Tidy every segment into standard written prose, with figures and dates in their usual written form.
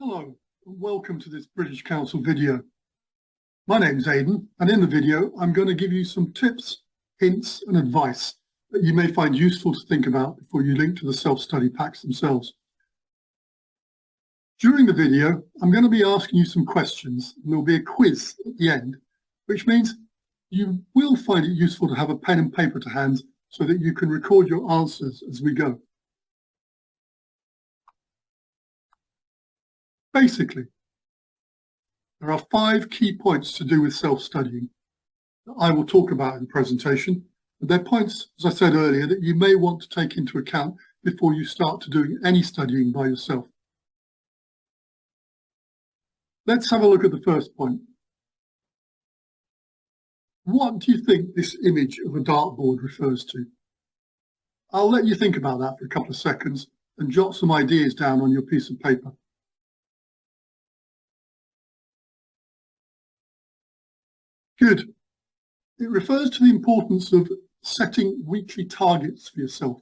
Hello, and welcome to this British Council video. My name's Aidan, and in the video I'm going to give you some tips, hints and advice that you may find useful to think about before you link to the self-study packs themselves. During the video, I'm going to be asking you some questions, and there'll be a quiz at the end, which means you will find it useful to have a pen and paper to hand so that you can record your answers as we go. Basically, there are 5 key points to do with self-studying that I will talk about in the presentation. But they're points, as I said earlier, that you may want to take into account before you start to doing any studying by yourself. Let's have a look at the first point. What do you think this image of a dartboard refers to? I'll let you think about that for a couple of seconds and jot some ideas down on your piece of paper. Good. It refers to the importance of setting weekly targets for yourself,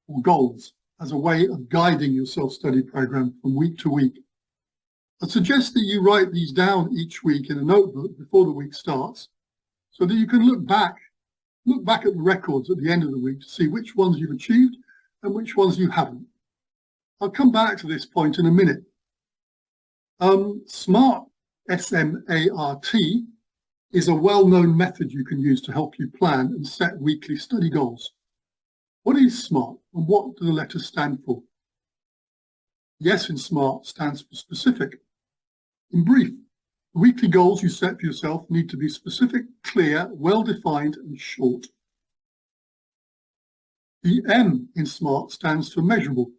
or goals, as a way of guiding your self-study program from week to week. I suggest that you write these down each week in a notebook before the week starts, so that you can look back at the records at the end of the week to see which ones you've achieved and which ones you haven't. I'll come back to this point in a minute. SMART, S-M-A-R-T, is a well-known method you can use to help you plan and set weekly study goals. What is SMART and what do the letters stand for? The S in SMART stands for specific. In brief, the weekly goals you set for yourself need to be specific, clear, well-defined and short. The M in SMART stands for measurable.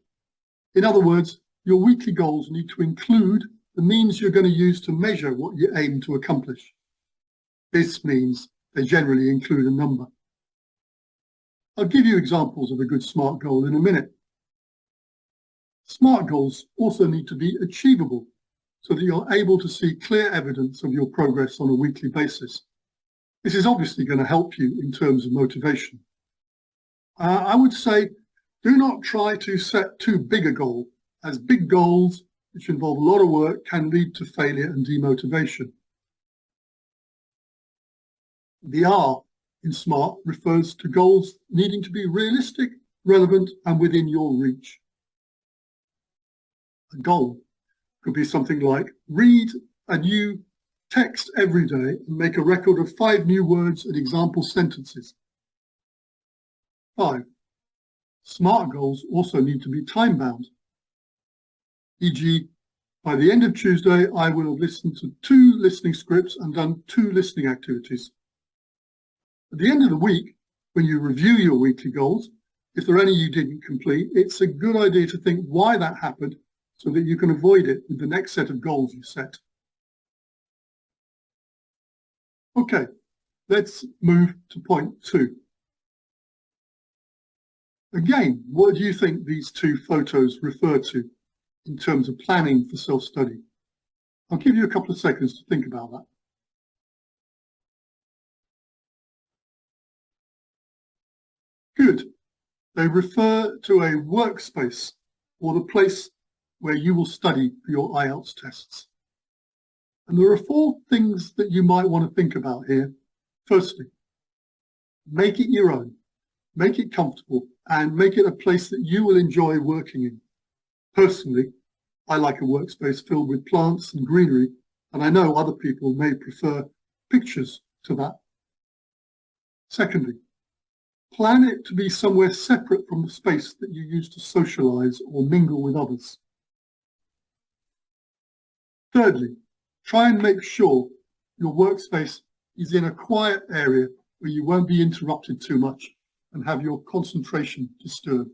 In other words, your weekly goals need to include the means you're going to use to measure what you aim to accomplish. This means they generally include a number. I'll give you examples of a good SMART goal in a minute. SMART goals also need to be achievable so that you're able to see clear evidence of your progress on a weekly basis. This is obviously going to help you in terms of motivation. I would say do not try to set too big a goal, as big goals, which involve a lot of work, can lead to failure and demotivation. The R in SMART refers to goals needing to be realistic, relevant, and within your reach. A goal could be something like read a new text every day and make a record of 5 new words and example sentences. 5. SMART goals also need to be time-bound. E.g., by the end of Tuesday, I will have listened to 2 listening scripts and done 2 listening activities. At the end of the week, when you review your weekly goals, if there are any you didn't complete, it's a good idea to think why that happened so that you can avoid it with the next set of goals you set. Okay, let's move to point 2. Again, what do you think these 2 photos refer to in terms of planning for self-study? I'll give you a couple of seconds to think about that. Good. They refer to a workspace or the place where you will study for your IELTS tests. And there are 4 things that you might want to think about here. Firstly, make it your own, make it comfortable, and make it a place that you will enjoy working in. Personally, I like a workspace filled with plants and greenery, and I know other people may prefer pictures to that. Secondly, plan it to be somewhere separate from the space that you use to socialize or mingle with others. Thirdly, try and make sure your workspace is in a quiet area where you won't be interrupted too much and have your concentration disturbed.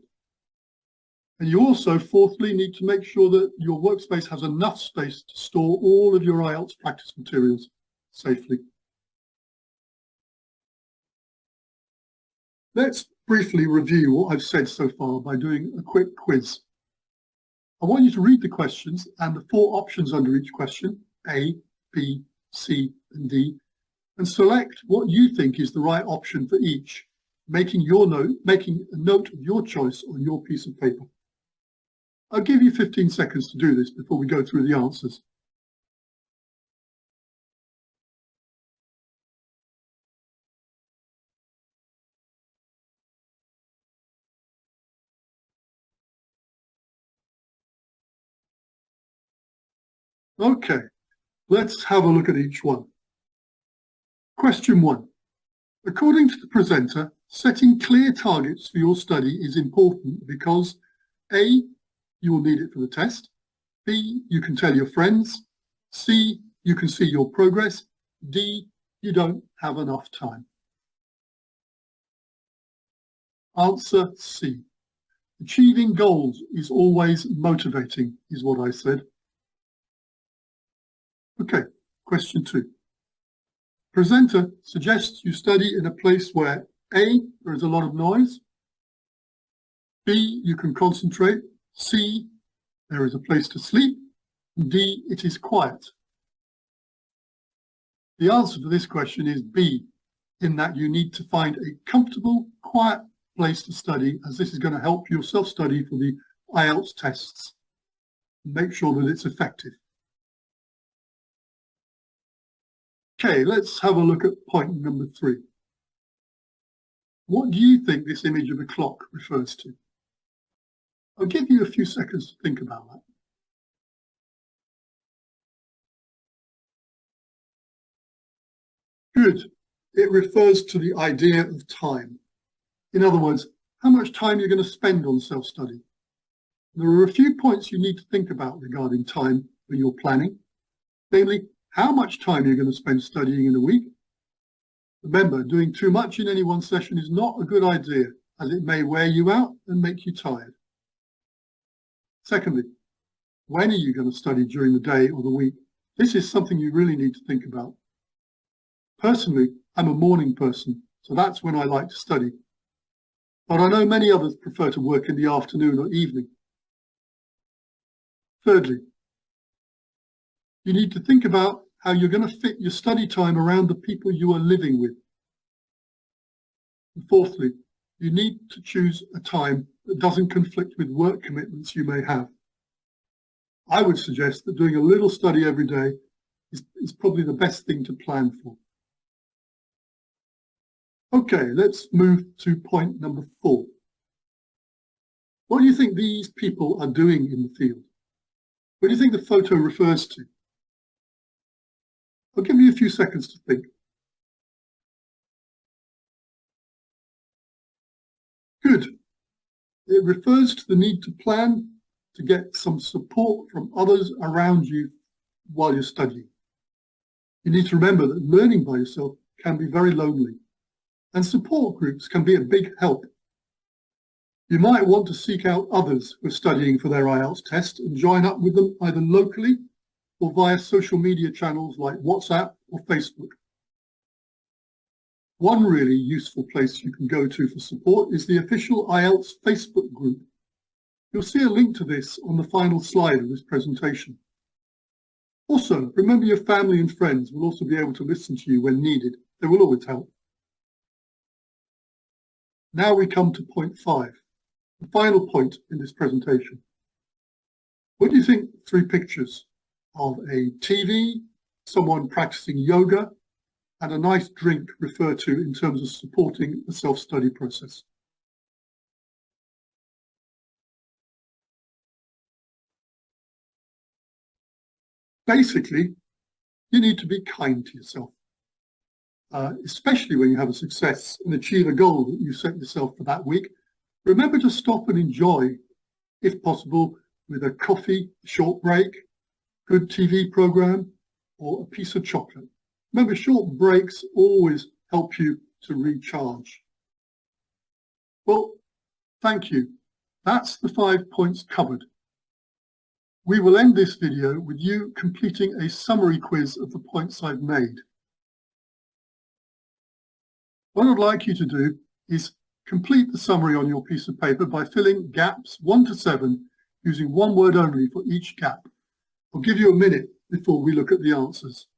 And you also, fourthly, need to make sure that your workspace has enough space to store all of your IELTS practice materials safely. Let's briefly review what I've said so far by doing a quick quiz. I want you to read the questions and the 4 options under each question, A, B, C, and D, and select what you think is the right option for each, making a note of your choice on your piece of paper. I'll give you 15 seconds to do this before we go through the answers. Okay, let's have a look at each one. Question 1. According to the presenter, setting clear targets for your study is important because A, you will need it for the test, B, you can tell your friends, C, you can see your progress, D, you don't have enough time. Answer C. Achieving goals is always motivating, is what I said. Okay, question 2. Presenter suggests you study in a place where A, there is a lot of noise, B, you can concentrate, C, there is a place to sleep, and D, it is quiet. The answer for this question is B, in that you need to find a comfortable, quiet place to study, as this is going to help your self-study for the IELTS tests. Make sure that it's effective. Okay, let's have a look at point number 3. What do you think this image of a clock refers to? I'll give you a few seconds to think about that. Good. It refers to the idea of time. In other words, how much time you're going to spend on self-study. There are a few points you need to think about regarding time when you're planning, namely, how much time you're going to spend studying in a week. Remember, doing too much in any one session is not a good idea, as it may wear you out and make you tired. Secondly, when are you going to study during the day or the week? This is something you really need to think about. Personally, I'm a morning person, so that's when I like to study. But I know many others prefer to work in the afternoon or evening. Thirdly, you need to think about how you're going to fit your study time around the people you are living with. And fourthly, you need to choose a time that doesn't conflict with work commitments you may have. I would suggest that doing a little study every day is probably the best thing to plan for. Okay, let's move to point number 4. What do you think these people are doing in the field? What do you think the photo refers to? I'll give you a few seconds to think. Good. It refers to the need to plan to get some support from others around you while you're studying. You need to remember that learning by yourself can be very lonely, and support groups can be a big help. You might want to seek out others who are studying for their IELTS test and join up with them either locally or via social media channels like WhatsApp or Facebook. One really useful place you can go to for support is the official IELTS Facebook group. You'll see a link to this on the final slide of this presentation. Also, remember your family and friends will also be able to listen to you when needed. They will always help. Now we come to point 5, the final point in this presentation. What do you think 3 pictures of a TV, someone practicing yoga, and a nice drink refer to in terms of supporting the self-study process? Basically, you need to be kind to yourself, especially when you have a success and achieve a goal that you set yourself for that week. Remember to stop and enjoy, if possible, with a coffee, a short break, good TV program, or a piece of chocolate. Remember, short breaks always help you to recharge. Well, thank you. That's the 5 points covered. We will end this video with you completing a summary quiz of the points I've made. What I'd like you to do is complete the summary on your piece of paper by filling gaps 1 to 7 using one word only for each gap. I'll give you a minute before we look at the answers.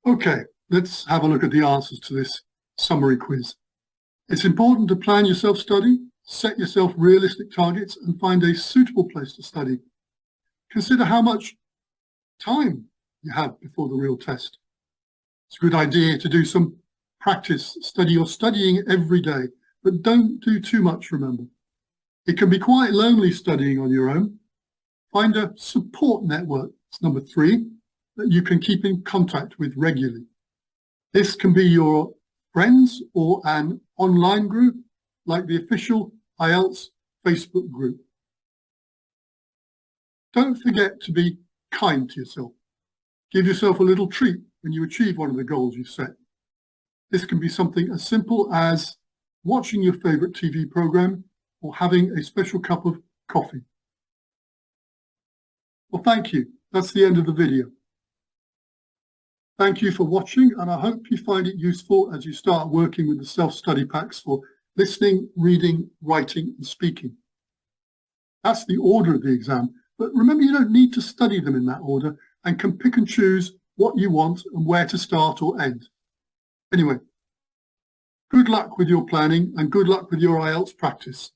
Okay, let's have a look at the answers to this summary quiz. It's important to plan your self-study, set yourself realistic targets, and find a suitable place to study. Consider how much time you have before the real test. It's a good idea to do some practice study or studying every day, but don't do too much, remember. It can be quite lonely studying on your own. Find a support network, it's number 3, that you can keep in contact with regularly. This can be your friends or an online group like the official IELTS Facebook group. Don't forget to be kind to yourself. Give yourself a little treat when you achieve one of the goals you've set. This can be something as simple as watching your favorite TV program or having a special cup of coffee. Well, thank you. That's the end of the video. Thank you for watching, and I hope you find it useful as you start working with the self-study packs for listening, reading, writing, and speaking. That's the order of the exam, but remember you don't need to study them in that order and can pick and choose what you want and where to start or end. Anyway, good luck with your planning and good luck with your IELTS practice.